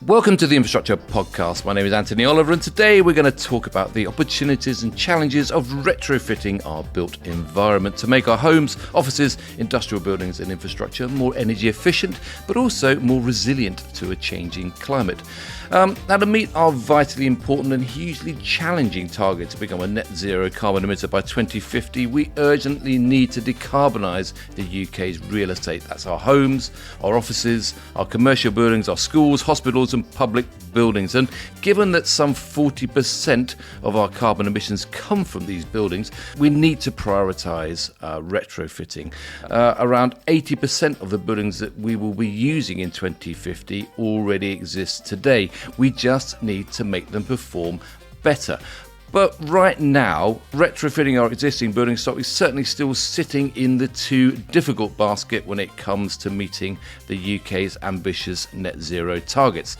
Welcome to the Infrastructure Podcast. My name is Anthony Oliver, and today we're going to talk about the opportunities and challenges of retrofitting our built environment to make our homes, offices, industrial buildings and infrastructure more energy efficient, but also more resilient to a changing climate. Now, to meet our vitally important and hugely challenging target to become a net zero carbon emitter by 2050, we urgently need to decarbonise the UK's real estate. That's our homes, our offices, our commercial buildings, our schools, hospitals and public buildings. And given that some 40% of our carbon emissions come from these buildings, we need to prioritise retrofitting. Around 80% of the buildings that we will be using in 2050 already exist today. We just need to make them perform better. But right now, retrofitting our existing building stock is certainly still sitting in the too difficult basket when it comes to meeting the UK's ambitious net zero targets.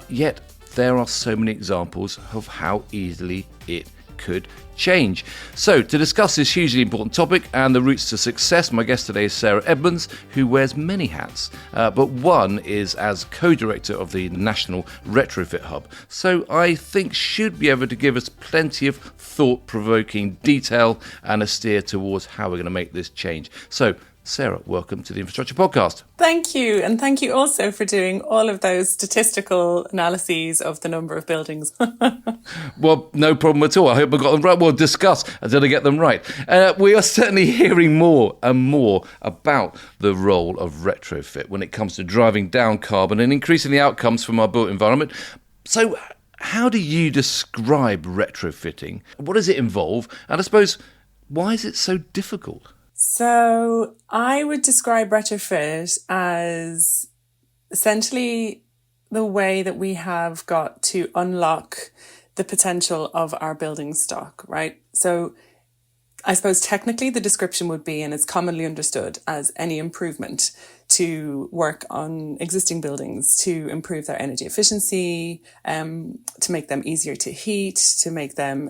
Yet there are so many examples of how easily it could change. So to discuss this hugely important topic and the routes to success, my guest today is Sara Edmonds, who wears many hats, but one is as co-director of the National Retrofit Hub. So I think should be able to give us plenty of thought-provoking detail and a steer towards how we're going to make this change. So Sara, welcome to the Infrastructure Podcast. Thank you. And thank you also for doing all of those statistical analyses of the number of buildings. Well, no problem at all. I hope I got them right. We'll discuss until I get them right. We are certainly hearing more and more about the role of retrofit when it comes to driving down carbon and increasing the outcomes from our built environment. So how do you describe retrofitting? What does it involve? And I suppose, why is it so difficult? So I would describe retrofit as essentially the way that we have got to unlock the potential of our building stock, right? So I suppose technically the description would be, and it's commonly understood as any improvement to work on existing buildings to improve their energy efficiency, to make them easier to heat, to make them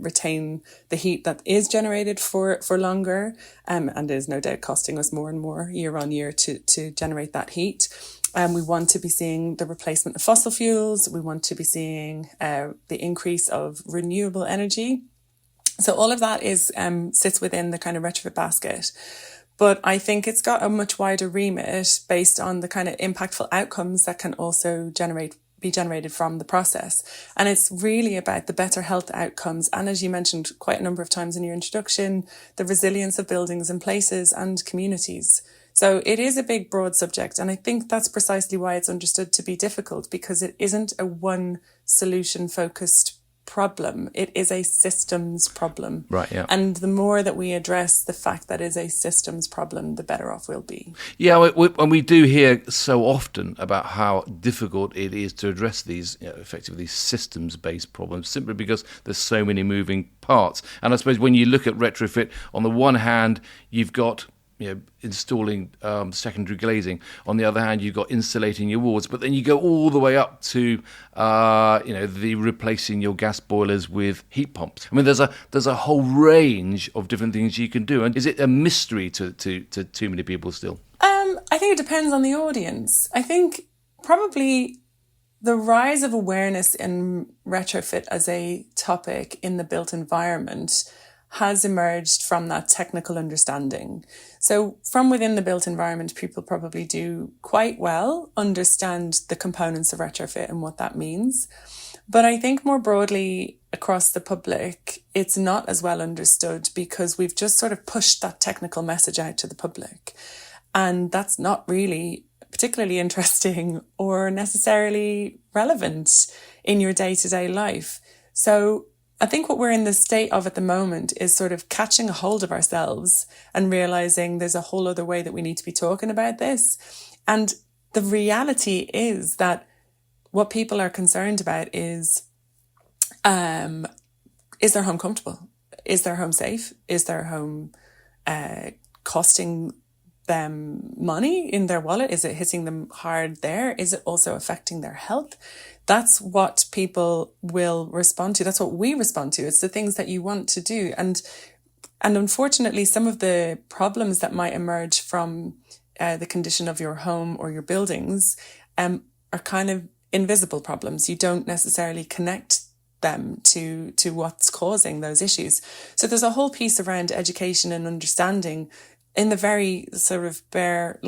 retain the heat that is generated for longer, and is no doubt costing us more and more year on year to generate that heat. We want to be seeing the replacement of fossil fuels. We want to be seeing the increase of renewable energy. So all of that is sits within the kind of retrofit basket. But I think it's got a much wider remit based on the kind of impactful outcomes that can also be generated from the process. And it's really about the better health outcomes. And as you mentioned quite a number of times in your introduction, the resilience of buildings and places and communities. So it is a big, broad subject. And I think that's precisely why it's understood to be difficult, because it isn't a one solution focused problem. It is a systems problem. Right, yeah. And the more that we address the fact that it's a systems problem, the better off we'll be. Yeah, and we do hear so often about how difficult it is to address these, effectively systems-based problems, simply because there's so many moving parts. And I suppose when you look at retrofit, on the one hand, you've got installing secondary glazing. On the other hand, you've got insulating your walls, but then you go all the way up to the replacing your gas boilers with heat pumps. I mean, there's a whole range of different things you can do. And is it a mystery to too many people still? I think it depends on the audience. I think probably the rise of awareness in retrofit as a topic in the built environment has emerged from that technical understanding. So from within the built environment, people probably do quite well understand the components of retrofit and what that means. But I think more broadly across the public, it's not as well understood because we've just sort of pushed that technical message out to the public. And that's not really particularly interesting or necessarily relevant in your day-to-day life. So I think what we're in the state of at the moment is sort of catching a hold of ourselves and realizing there's a whole other way that we need to be talking about this. And the reality is that what people are concerned about is their home comfortable? Is their home safe? Is their home costing them money in their wallet? Is it hitting them hard there? Is it also affecting their health? That's what people will respond to. That's what we respond to. It's the things that you want to do. And unfortunately, some of the problems that might emerge from the condition of your home or your buildings are kind of invisible problems. You don't necessarily connect them to what's causing those issues. So there's a whole piece around education and understanding in the very sort of bare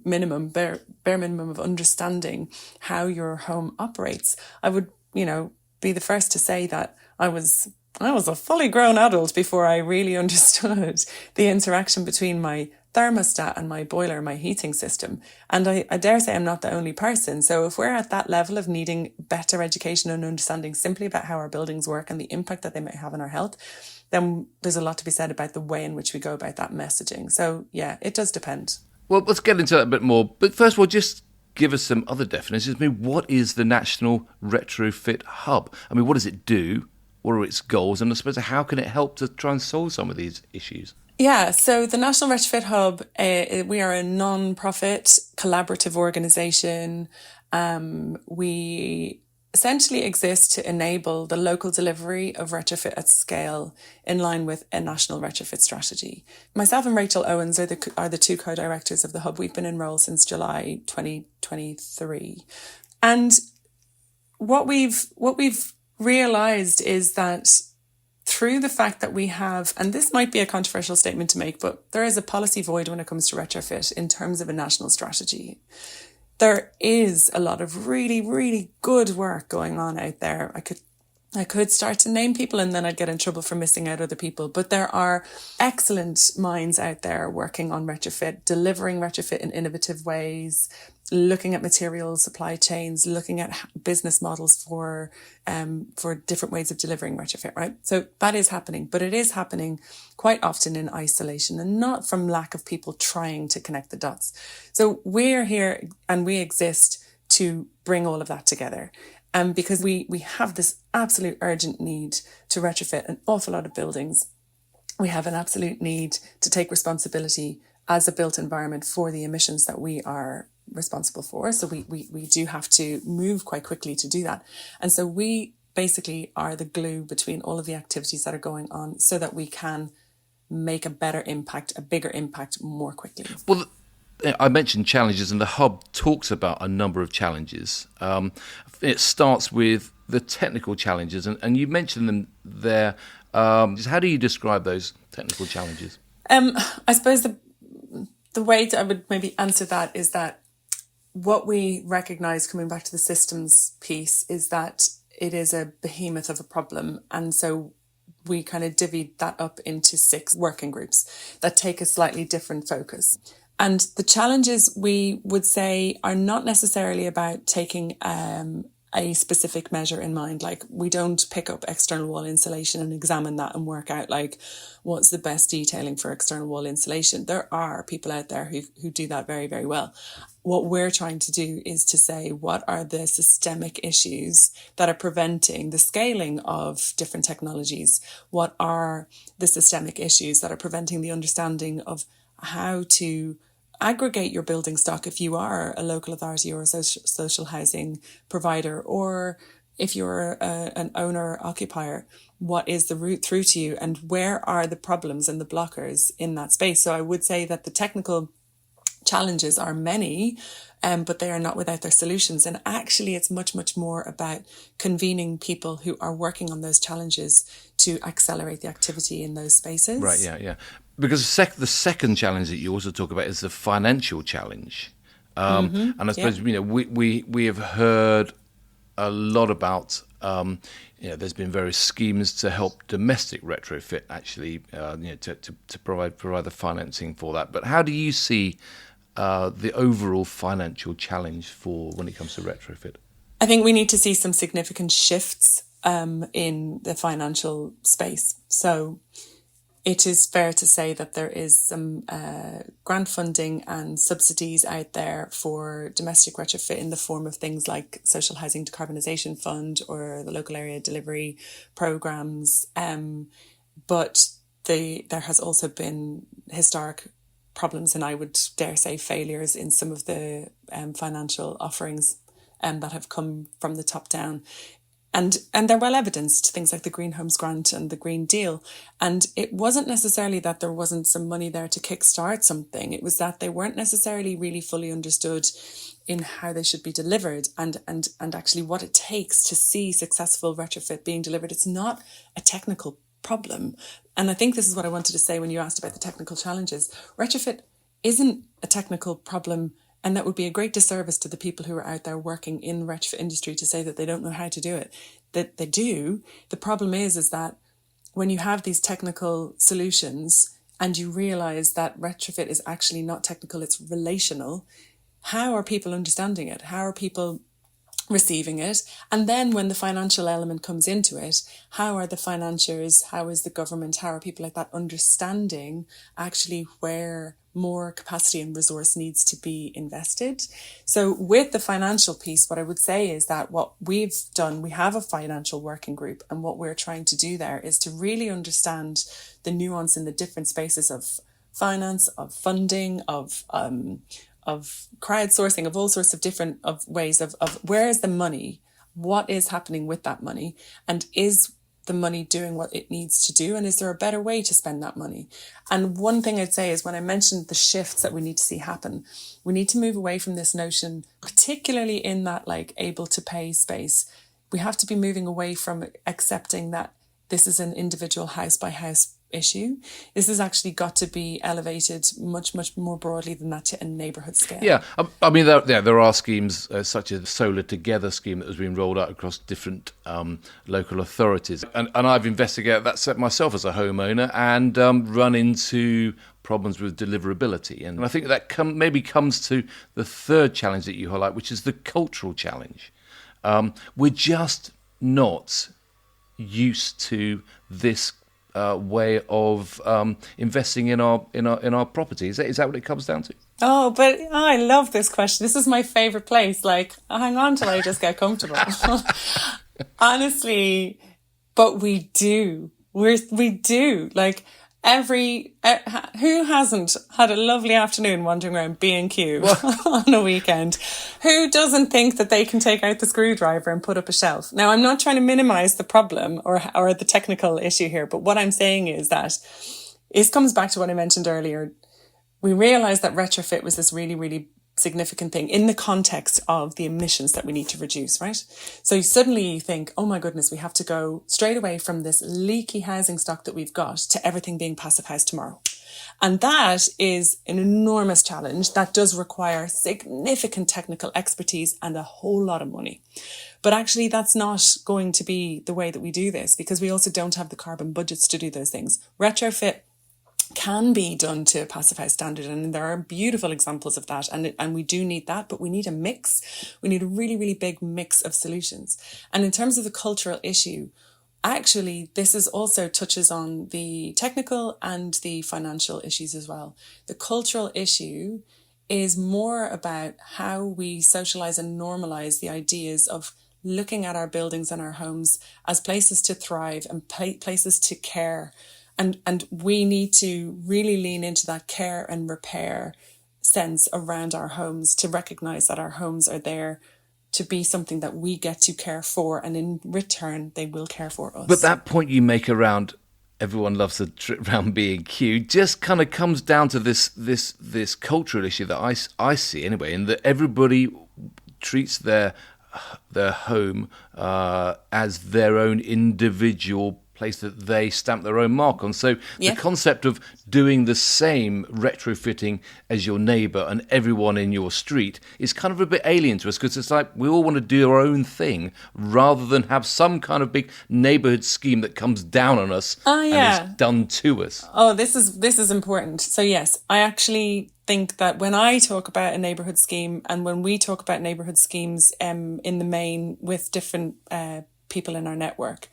minimum of understanding how your home operates. I would, be the first to say that I was a fully grown adult before I really understood the interaction between my thermostat and my boiler, my heating system. And I dare say I'm not the only person. So if we're at that level of needing better education and understanding simply about how our buildings work and the impact that they might have on our health, then there's a lot to be said about the way in which we go about that messaging. So yeah, it does depend. Well, let's get into that a bit more. But first of all, just give us some other definitions. I mean, what is the National Retrofit Hub? I mean, what does it do? What are its goals? And I suppose how can it help to try and solve some of these issues? Yeah, so the National Retrofit Hub, we are a non-profit collaborative organisation. We essentially exist to enable the local delivery of retrofit at scale in line with a national retrofit strategy. Myself and Rachel Owens are the two co-directors of the hub. We've been enrolled since July 2023. And what we've realised is that through the fact that we have, and this might be a controversial statement to make, but there is a policy void when it comes to retrofit in terms of a national strategy. There is a lot of really, really good work going on out there. I could start to name people and then I'd get in trouble for missing out other people. But there are excellent minds out there working on retrofit, delivering retrofit in innovative ways, looking at materials, supply chains, looking at business models for different ways of delivering retrofit, right? So that is happening, but it is happening quite often in isolation and not from lack of people trying to connect the dots. So we're here and we exist to bring all of that together. Because we have this absolute urgent need to retrofit an awful lot of buildings. We have an absolute need to take responsibility as a built environment for the emissions that we are responsible for. So we do have to move quite quickly to do that. And so we basically are the glue between all of the activities that are going on so that we can make a better impact, a bigger impact more quickly. Well, I mentioned challenges, and the hub talks about a number of challenges. It starts with the technical challenges, and you mentioned them there. Just how do you describe those technical challenges? I suppose the way I would maybe answer that is that what we recognise, coming back to the systems piece, is that it is a behemoth of a problem. And so we kind of divvied that up into 6 working groups that take a slightly different focus. And the challenges, we would say, are not necessarily about taking a specific measure in mind. Like, we don't pick up external wall insulation and examine that and work out like what's the best detailing for external wall insulation. There are people out there who do that very, very well. What we're trying to do is to say, what are the systemic issues that are preventing the scaling of different technologies? What are the systemic issues that are preventing the understanding of how to aggregate your building stock if you are a local authority or a social housing provider, or if you're an owner occupier, what is the route through to you and where are the problems and the blockers in that space? So I would say that the technical challenges are many, but they are not without their solutions. And actually, it's much, much more about convening people who are working on those challenges to accelerate the activity in those spaces. Right, yeah. Because the second challenge that you also talk about is the financial challenge. And I suppose, we have heard a lot about, there's been various schemes to help domestic retrofit, actually, to provide the financing for that. But how do you see the overall financial challenge for when it comes to retrofit? I think we need to see some significant shifts in the financial space. So it is fair to say that there is some grant funding and subsidies out there for domestic retrofit in the form of things like Social Housing Decarbonisation Fund or the local area delivery programmes. But there has also been historic problems, and I would dare say failures in some of the financial offerings that have come from the top down. And they're well evidenced, things like the Green Homes Grant and the Green Deal. And it wasn't necessarily that there wasn't some money there to kickstart something. It was that they weren't necessarily really fully understood in how they should be delivered and actually what it takes to see successful retrofit being delivered. It's not a technical problem. And I think this is what I wanted to say when you asked about the technical challenges. Retrofit isn't a technical problem, and that would be a great disservice to the people who are out there working in the retrofit industry to say that they don't know how to do it. That they do. The problem is that when you have these technical solutions and you realise that retrofit is actually not technical, it's relational, how are people understanding it? How are people receiving it? And then when the financial element comes into it, how are the financiers, how is the government, how are people like that understanding actually where more capacity and resource needs to be invested? So with the financial piece, what I would say is that what we've done, we have a financial working group, and what we're trying to do there is to really understand the nuance in the different spaces of finance, of funding, of crowdsourcing, of all sorts of different ways of where is the money, what is happening with that money, and is the money doing what it needs to do, and is there a better way to spend that money? And one thing I'd say is when I mentioned the shifts that we need to see happen, we need to move away from this notion, particularly in that like able to pay space. We have to be moving away from accepting that this is an individual house by house issue. This has actually got to be elevated much more broadly than that to a neighbourhood scale. Yeah, I mean, there are schemes such as the Solar Together scheme that has been rolled out across different local authorities. And I've investigated that myself as a homeowner and run into problems with deliverability. And I think that maybe comes to the third challenge that you highlight, which is the cultural challenge. We're just not used to this way of investing in our property. Is that what it comes down to? Oh, but I love this question. This is my favourite place. Like, hang on till I just get comfortable. Honestly, but we do. We do. Like, who hasn't had a lovely afternoon wandering around B&Q on a weekend? Who doesn't think that they can take out the screwdriver and put up a shelf? Now, I'm not trying to minimize the problem or the technical issue here, but what I'm saying is that it comes back to what I mentioned earlier. We realized that retrofit was this really, really significant thing in the context of the emissions that we need to reduce, right? So suddenly you think, oh my goodness, we have to go straight away from this leaky housing stock that we've got to everything being passive house tomorrow. And that is an enormous challenge that does require significant technical expertise and a whole lot of money. But actually, that's not going to be the way that we do this, because we also don't have the carbon budgets to do those things. Retrofit can be done to a passive house standard, and there are beautiful examples of that, and we do need that, but we need a mix. We need a really, really big mix of solutions. And in terms of the cultural issue, actually, this is also touches on the technical and the financial issues as well. The cultural issue is more about how we socialise and normalise the ideas of looking at our buildings and our homes as places to thrive and places to care. And we need to really lean into that care and repair sense around our homes to recognise that our homes are there to be something that we get to care for, and in return, they will care for us. But that point you make around everyone loves a trip around B&Q just kind of comes down to this cultural issue that I see anyway, in that everybody treats their home as their own individual place that they stamp their own mark on. So the concept of doing the same retrofitting as your neighbour and everyone in your street is kind of a bit alien to us, because it's like we all want to do our own thing rather than have some kind of big neighbourhood scheme that comes down on us and is done to us. Oh, this is important. So yes, I actually think that when I talk about a neighbourhood scheme, and when we talk about neighbourhood schemes in the main with different people in our network,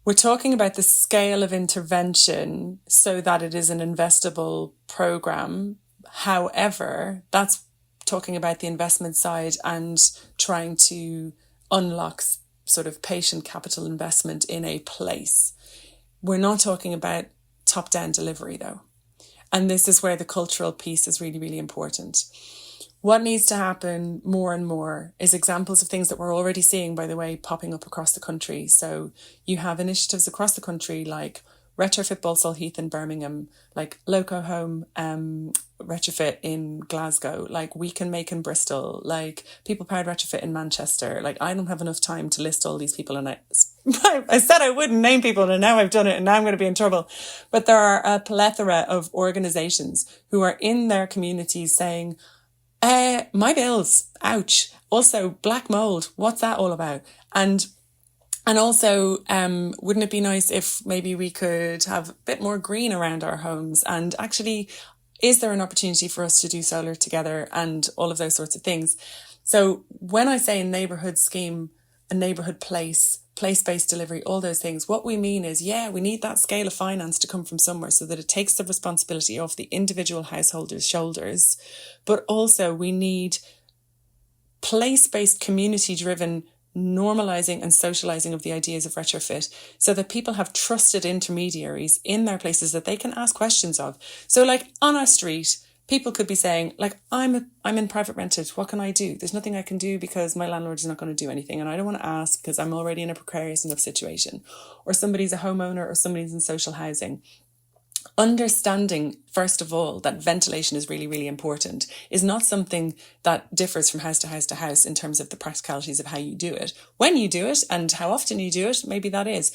we're talking about the scale of intervention so that it is an investable program. However, that's talking about the investment side and trying to unlock sort of patient capital investment in a place. We're not talking about top-down delivery, though. And this is where the cultural piece is really, really important. What needs to happen more and more is examples of things that we're already seeing, by the way, popping up across the country. So you have initiatives across the country like Retrofit Balsall Heath in Birmingham, like Loco Home Retrofit in Glasgow, like We Can Make in Bristol, like People Powered Retrofit in Manchester. Like, I don't have enough time to list all these people, and I said I wouldn't name people, and now I've done it, and now I'm going to be in trouble. But there are a plethora of organisations who are in their communities saying, my bills, ouch. Also, black mold, what's that all about? And also, wouldn't it be nice if maybe we could have a bit more green around our homes? And actually, is there an opportunity for us to do solar together and all of those sorts of things? So when I say neighbourhood scheme, a neighbourhood place-based delivery, all those things, what we mean is, we need that scale of finance to come from somewhere so that it takes the responsibility off the individual householder's shoulders. But also we need place-based, community-driven normalizing and socializing of the ideas of retrofit so that people have trusted intermediaries in their places that they can ask questions of. So like on our street, people could be saying, like, I'm in private rented. What can I do? There's nothing I can do because my landlord is not going to do anything. And I don't want to ask because I'm already in a precarious enough situation. Or somebody's a homeowner or somebody's in social housing. Understanding, first of all, that ventilation is really, really important is not something that differs from house to house to house in terms of the practicalities of how you do it. When you do it and how often you do it, maybe that is.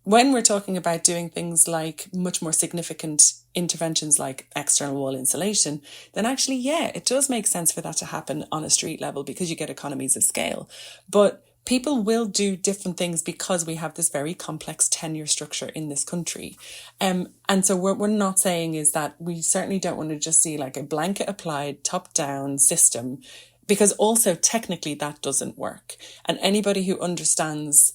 When we're talking about doing things like much more significant interventions like external wall insulation, then actually, it does make sense for that to happen on a street level because you get economies of scale. But people will do different things because we have this very complex tenure structure in this country. And so what we're not saying is that we certainly don't want to just see like a blanket applied top-down system, because also technically that doesn't work. And anybody who understands,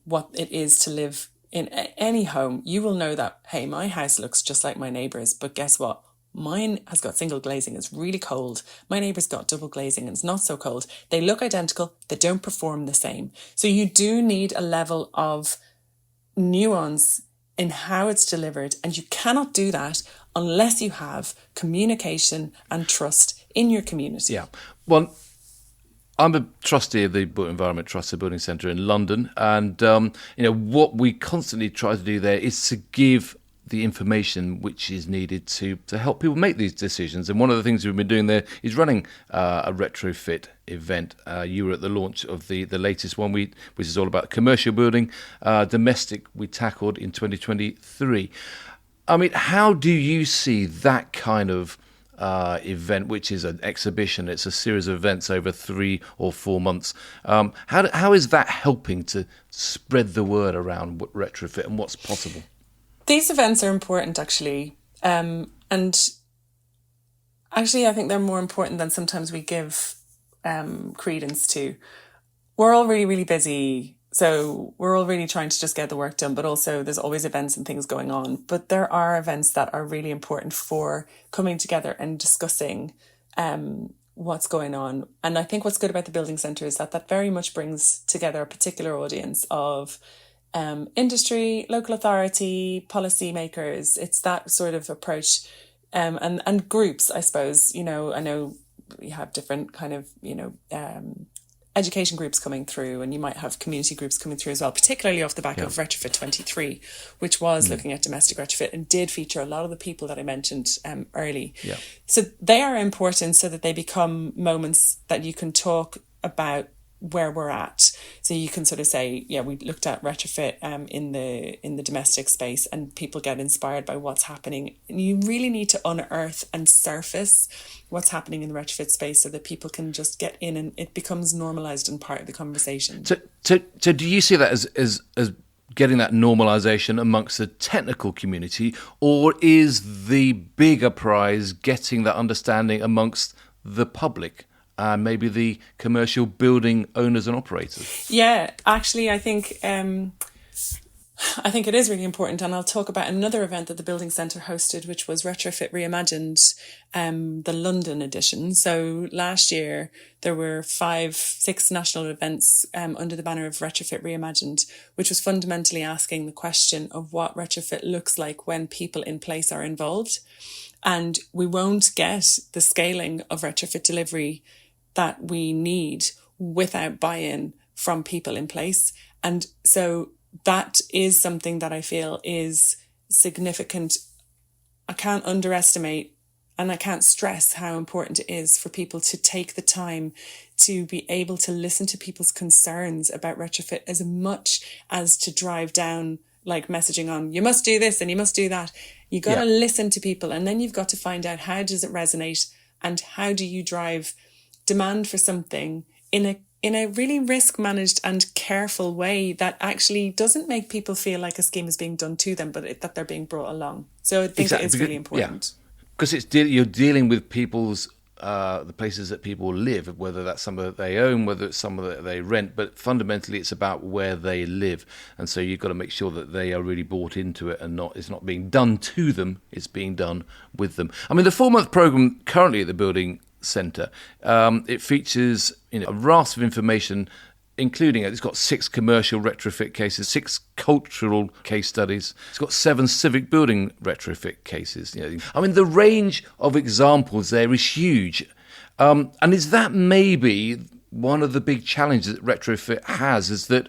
what it is to live in any home, you will know that, hey, my house looks just like my neighbour's, but guess what? Mine has got single glazing, it's really cold. My neighbour's got double glazing and it's not so cold. They look identical, they don't perform the same. So you do need a level of nuance in how it's delivered, and you cannot do that unless you have communication and trust in your community. Yeah. Well, I'm a trustee of the Built Environment Trust, the Building Centre in London, and what we constantly try to do there is to give the information which is needed to help people make these decisions. And one of the things we've been doing there is running a retrofit event. You were at the launch of the latest one, which is all about commercial building. Domestic we tackled in 2023. I mean, how do you see that kind of event, which is an exhibition? It's a series of events over 3 or 4 months. How is that helping to spread the word around retrofit and what's possible? These events are important, actually. And actually, I think they're more important than sometimes we give credence to. We're all really, really busy. So we're all really trying to just get the work done, but also there's always events and things going on. But there are events that are really important for coming together and discussing what's going on. And I think what's good about the Building Centre is that very much brings together a particular audience of industry, local authority, policy makers. It's that sort of approach, and groups, I suppose. I know we have different kind of, education groups coming through, and you might have community groups coming through as well, particularly off the back of Retrofit 23, which was looking at domestic retrofit and did feature a lot of the people that I mentioned early. Yeah. So they are important so that they become moments that you can talk about where we're at. So you can sort of say, we looked at retrofit in the domestic space, and people get inspired by what's happening. And you really need to unearth and surface what's happening in the retrofit space so that people can just get in and it becomes normalized and part of the conversation. So do you see that as getting that normalization amongst the technical community, or is the bigger prize getting that understanding amongst the public? Maybe the commercial building owners and operators? Yeah, actually, I think I think it is really important, and I'll talk about another event that the Building Centre hosted, which was Retrofit Reimagined, the London edition. So last year there were 6 national events under the banner of Retrofit Reimagined, which was fundamentally asking the question of what retrofit looks like when people in place are involved. And we won't get the scaling of retrofit delivery that we need without buy-in from people in place. And so that is something that I feel is significant. I can't underestimate and I can't stress how important it is for people to take the time to be able to listen to people's concerns about retrofit as much as to drive down like messaging on, you must do this and you must do that. You got to listen to people, and then you've got to find out, how does it resonate and how do you drive demand for something in a really risk managed and careful way that actually doesn't make people feel like a scheme is being done to them, but that they're being brought along. So I think it is really important. Because you're dealing with people's the places that people live, whether that's somewhere that they own, whether it's somewhere that they rent, but fundamentally it's about where they live. And so you've got to make sure that they are really bought into it, and it's not being done to them, it's being done with them. I mean, the 4-month programme currently at the Building Centre, it features a raft of information, including it's got 6 commercial retrofit cases, 6 cultural case studies. It's got 7 civic building retrofit cases. I mean, the range of examples there is huge. And is that maybe one of the big challenges that retrofit has, is that,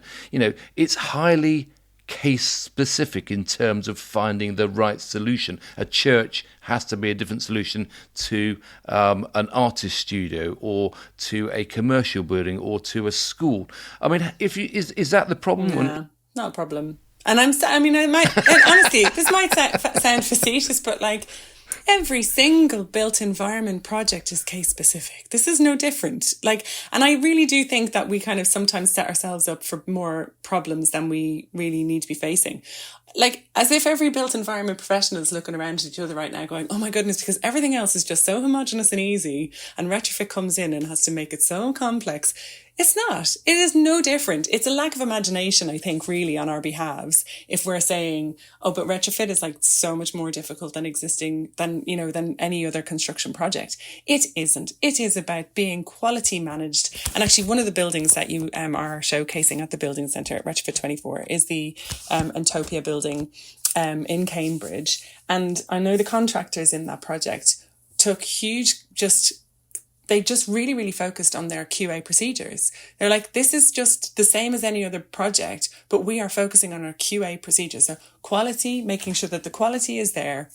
it's highly case specific in terms of finding the right solution. A church has to be a different solution to an artist studio, or to a commercial building, or to a school. I mean, is that the problem? Yeah, not a problem. And and honestly, this might sound facetious, but like, every single built environment project is case specific. This is no different. And I really do think that we kind of sometimes set ourselves up for more problems than we really need to be facing. As if every built environment professional is looking around at each other right now going, oh my goodness, because everything else is just so homogenous and easy, and retrofit comes in and has to make it so complex. It's not. It is no different. It's a lack of imagination, I think, really, on our behalves, if we're saying, oh, but retrofit is so much more difficult than than any other construction project. It isn't. It is about being quality managed. And actually, one of the buildings that you are showcasing at the Building Centre at Retrofit 24 is the Entopia building in Cambridge. And I know the contractors in that project took they just really, really focused on their QA procedures. They're like, this is just the same as any other project, but we are focusing on our QA procedures. So quality, making sure that the quality is there.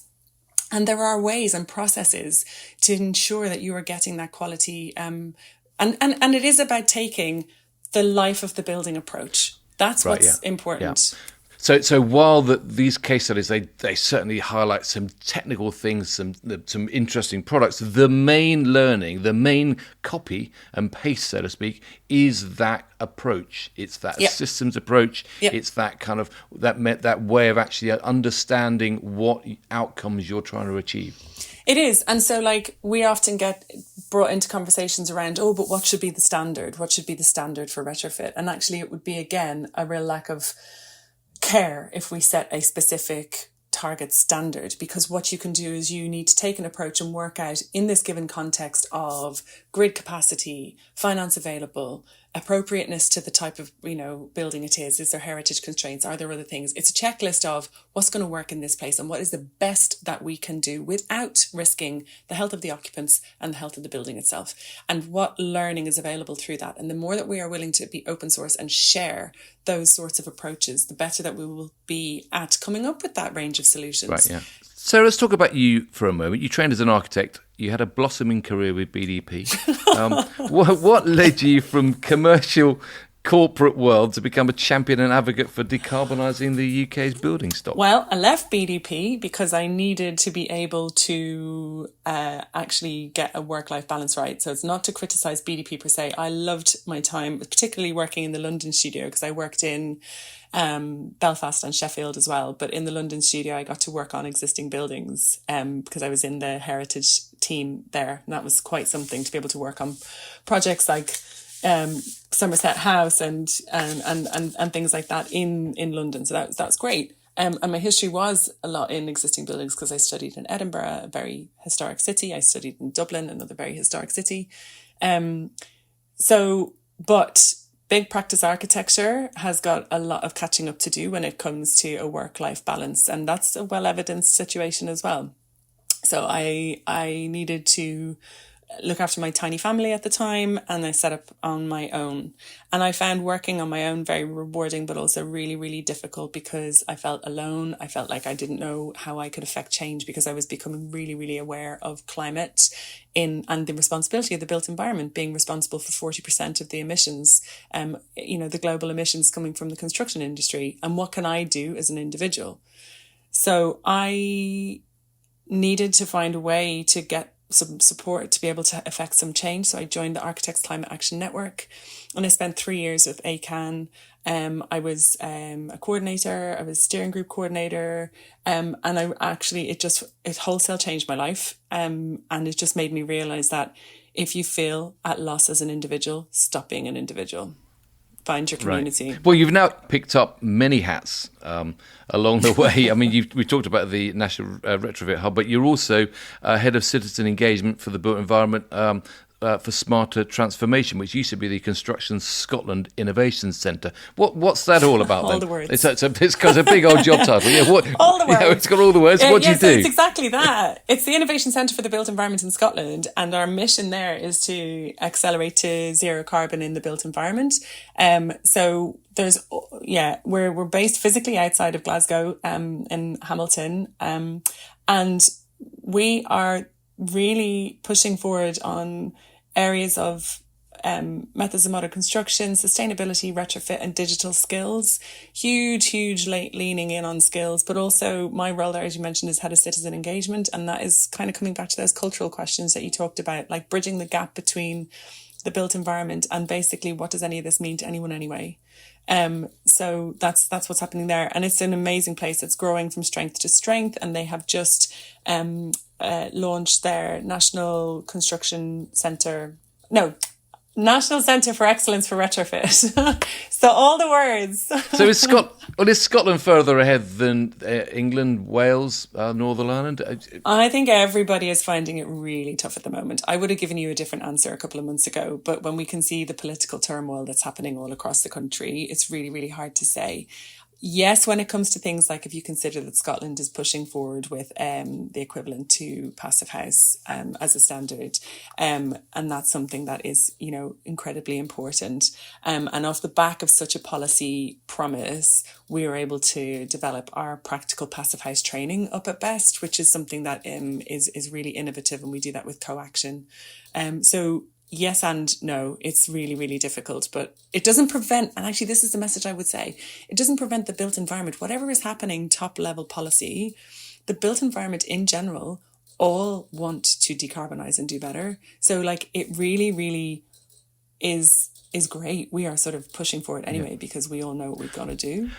And there are ways and processes to ensure that you are getting that quality. And it is about taking the life of the building approach. That's what's important. Yeah. So while these case studies, they certainly highlight some technical things, some interesting products, the main learning, the main copy and paste, so to speak, is that approach. It's that systems approach. It's that kind of that way of actually understanding what outcomes you're trying to achieve. It is. And so we often get brought into conversations around, oh, but what should be the standard? What should be the standard for retrofit? And actually it would be, again, a real lack of care if we set a specific target standard, because what you can do is you need to take an approach and work out, in this given context of grid capacity, finance available, appropriateness to the type of building it is there heritage constraints, are there other things? It's a checklist of what's going to work in this place and what is the best that we can do without risking the health of the occupants and the health of the building itself, and what learning is available through that. And the more that we are willing to be open source and share those sorts of approaches, the better that we will be at coming up with that range of solutions. Right, yeah. So let's talk about you for a moment. You trained as an architect. You had a blossoming career with BDP. What led you from commercial corporate world to become a champion and advocate for decarbonising the UK's building stock? Well, I left BDP because I needed to be able to actually get a work-life balance right. So it's not to criticise BDP per se. I loved my time, particularly working in the London studio, because I worked in Belfast and Sheffield as well. But in the London studio, I got to work on existing buildings because I was in the heritage team there. And that was quite something, to be able to work on projects like Somerset House and things like that in London. So that's great. And my history was a lot in existing buildings because I studied in Edinburgh, a very historic city. I studied in Dublin, another very historic city. But big practice architecture has got a lot of catching up to do when it comes to a work-life balance. And that's a well-evidenced situation as well. So I needed to look after my tiny family at the time, and I set up on my own. And I found working on my own very rewarding, but also really, really difficult because I felt alone. I felt like I didn't know how I could affect change because I was becoming really, really aware of climate and the responsibility of the built environment being responsible for 40% of the emissions, the global emissions coming from the construction industry. And what can I do as an individual? So I needed to find a way to get some support to be able to affect some change. So I joined the Architects Climate Action Network, and I spent 3 years with ACAN. I was a coordinator, I was steering group coordinator, and it wholesale changed my life. And it just made me realize that if you feel at loss as an individual, stop being an individual. Find your community. Right. Well, you've now picked up many hats along the way. I mean, we talked about the National Retrofit Hub, but you're also head of citizen engagement for the built environment for smarter transformation, which used to be the Construction Scotland Innovation Centre. What's that all about? All then? the words. It's got a big old job title. Yeah, all the words. It's got all the words. What do you do? It's exactly that. It's the Innovation Centre for the Built Environment in Scotland, and our mission there is to accelerate to zero carbon in the built environment. So we're based physically outside of Glasgow, in Hamilton, and we are really pushing forward on areas of methods of modern construction, sustainability, retrofit and digital skills. Huge leaning in on skills, but also my role there, as you mentioned, is head of citizen engagement. And that is kind of coming back to those cultural questions that you talked about, like bridging the gap between the built environment and basically what does any of this mean to anyone anyway. So that's what's happening there. And it's an amazing place. It's growing from strength to strength. And they have just launched their National Centre for Excellence for Retrofit. So all the words. So is Scotland further ahead than England, Wales, Northern Ireland? I think everybody is finding it really tough at the moment. I would have given you a different answer a couple of months ago, but when we can see the political turmoil that's happening all across the country, it's really, really hard to say. Yes, when it comes to things like if you consider that Scotland is pushing forward with the equivalent to Passive House as a standard, and that's something that is, incredibly important. And off the back of such a policy promise, we were able to develop our practical Passive House training up at Best, which is something that is really innovative, and we do that with co-action. So yes and no, it's really, really difficult, but it doesn't prevent, and actually this is the message I would say, it doesn't prevent the built environment, whatever is happening top level policy, the built environment in general all want to decarbonise and do better. So it really, really is great. We are sort of pushing for it anyway, because we all know what we've got to do.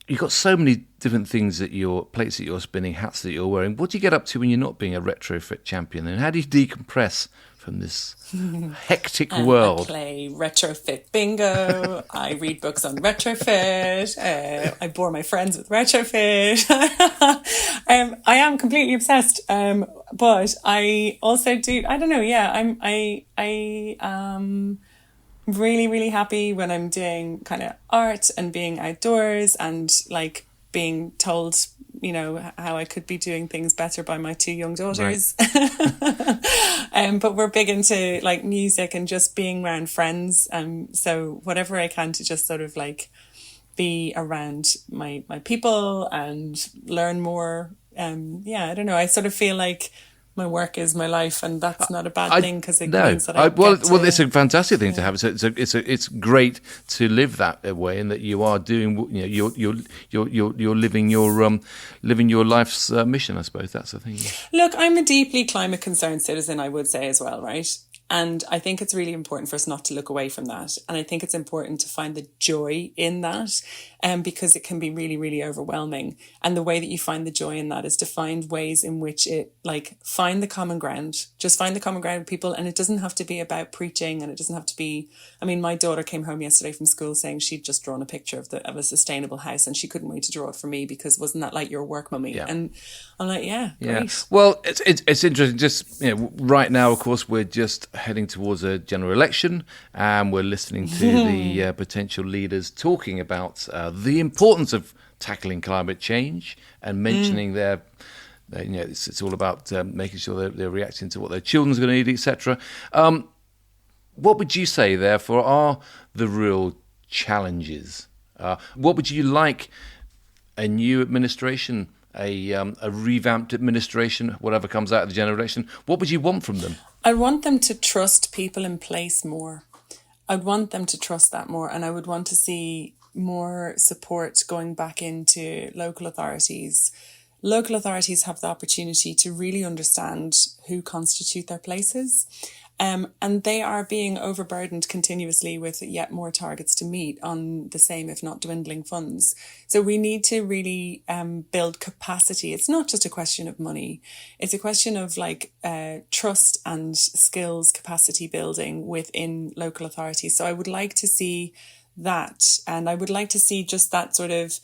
You've got so many different things plates that you're spinning, hats that you're wearing. What do you get up to when you're not being a retrofit champion? And how do you decompress from this hectic world? I play retrofit bingo. I read books on retrofit. I bore my friends with retrofit. I am completely obsessed. But I also do. I don't know. Yeah, I am really, really happy when I'm doing kind of art and being outdoors and being told, how I could be doing things better by my 2 young daughters. Right. But we're big into music and just being around friends. So whatever I can to just sort of be around my people and learn more. I don't know. I sort of feel like my work is my life, and that's not a bad thing because it means that it's a fantastic thing to have. It's great to live that way, and that you are doing, you're living your life's mission. I suppose that's the thing. Look, I'm a deeply climate concerned citizen, I would say as well, right? And I think it's really important for us not to look away from that. And I think it's important to find the joy in that, because it can be really, really overwhelming. And the way that you find the joy in that is to find ways in which it, like, find the common ground. Just find the common ground with people. And it doesn't have to be about preaching, and it doesn't have to be, I mean, my daughter came home yesterday from school saying she'd just drawn a picture of a sustainable house, and she couldn't wait to draw it for me because wasn't that like your work, mummy? Yeah. And I'm like, yeah, great. Well, it's interesting. Just, you know, right now, of course, we're just heading towards a general election, and we're listening to the potential leaders talking about the importance of tackling climate change and mentioning their, you know, it's all about making sure they're reacting to what their children's going to need, etc. What would you say, therefore, are the real challenges? What would you like a new administration, a revamped administration, whatever comes out of the general election, what would you want from them? I want them to trust people in place more. I'd want them to trust that more, and I would want to see more support going back into local authorities. Local authorities have the opportunity to really understand who constitute their places. And they are being overburdened continuously with yet more targets to meet on the same, if not dwindling, funds. So we need to really build capacity. It's not just a question of money. It's a question of trust and skills capacity building within local authorities. So I would like to see that. And I would like to see just that sort of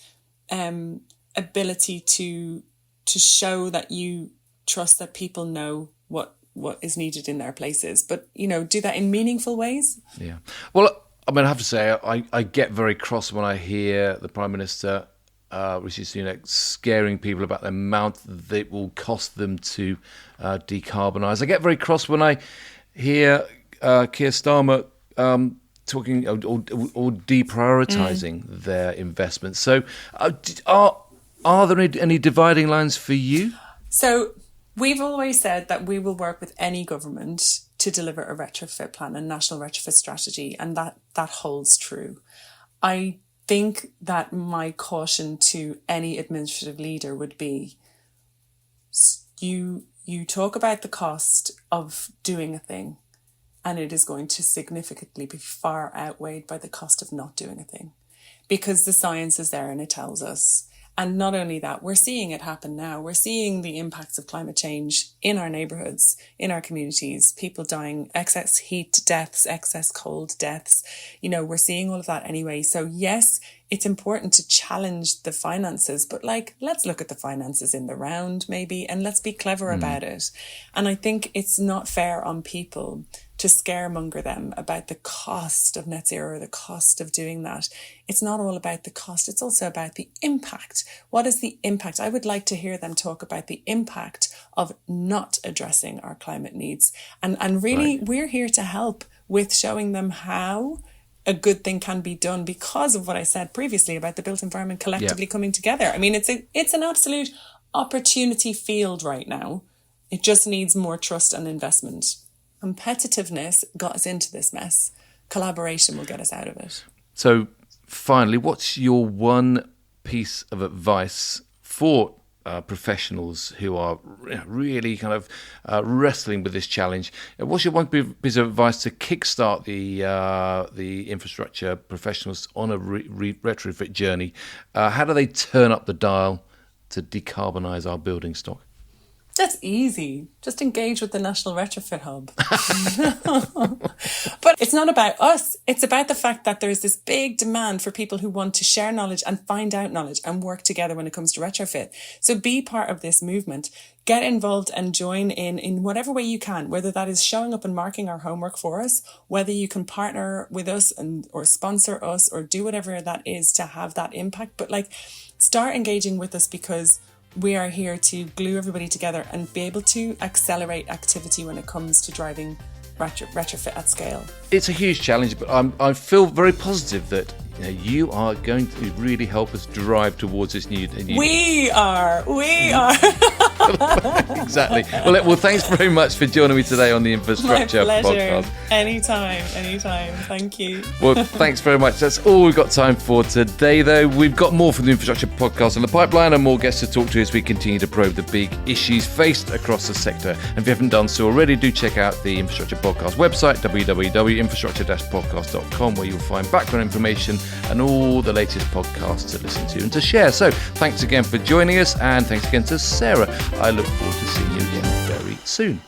ability to show that you trust that people know what is needed in their places, but, you know, do that in meaningful ways. Yeah. Well, I mean, I have to say, I get very cross when I hear the Prime Minister, Rishi Sunak, scaring people about the amount that it will cost them to decarbonise. I get very cross when I hear Keir Starmer talking or deprioritising their investments. So are there any dividing lines for you? So we've always said that we will work with any government to deliver a retrofit plan, a national retrofit strategy, and that holds true. I think that my caution to any administrative leader would be, you talk about the cost of doing a thing, and it is going to significantly be far outweighed by the cost of not doing a thing, because the science is there and it tells us. And not only that, we're seeing it happen now. We're seeing the impacts of climate change in our neighbourhoods, in our communities, people dying, excess heat deaths, excess cold deaths. You know, we're seeing all of that anyway. So yes, it's important to challenge the finances, but let's look at the finances in the round maybe, and let's be clever about it. And I think it's not fair on people to scaremonger them about the cost of net zero, or the cost of doing that. It's not all about the cost. It's also about the impact. What is the impact? I would like to hear them talk about the impact of not addressing our climate needs. And really, We're here to help with showing them how a good thing can be done because of what I said previously about the built environment collectively coming together. I mean, it's an absolute opportunity field right now. It just needs more trust and investment. Competitiveness got us into this mess. Collaboration will get us out of it. So finally, what's your one piece of advice for professionals who are really kind of wrestling with this challenge? What's your one piece of advice to kickstart the infrastructure professionals on a retrofit journey? How do they turn up the dial to decarbonise our building stock? That's easy. Just engage with the National Retrofit Hub. But it's not about us. It's about the fact that there's this big demand for people who want to share knowledge and find out knowledge and work together when it comes to retrofit. So be part of this movement. Get involved and join in whatever way you can, whether that is showing up and marking our homework for us, whether you can partner with us or sponsor us or do whatever that is to have that impact. But start engaging with us, because we are here to glue everybody together and be able to accelerate activity when it comes to driving retrofit at scale. It's a huge challenge, but I feel very positive that you are going to really help us drive towards this new. We are. Exactly. Well, thanks very much for joining me today on the Infrastructure My pleasure. Podcast. Anytime. Thank you. Well, thanks very much. That's all we've got time for today, though. We've got more from the Infrastructure Podcast on the pipeline and more guests to talk to as we continue to probe the big issues faced across the sector. And if you haven't done so already, do check out the Infrastructure Podcast website, www.infrastructure-podcast.com, where you'll find background information and all the latest podcasts to listen to and to share. So thanks again for joining us, and thanks again to Sarah. I look forward to seeing you again very soon.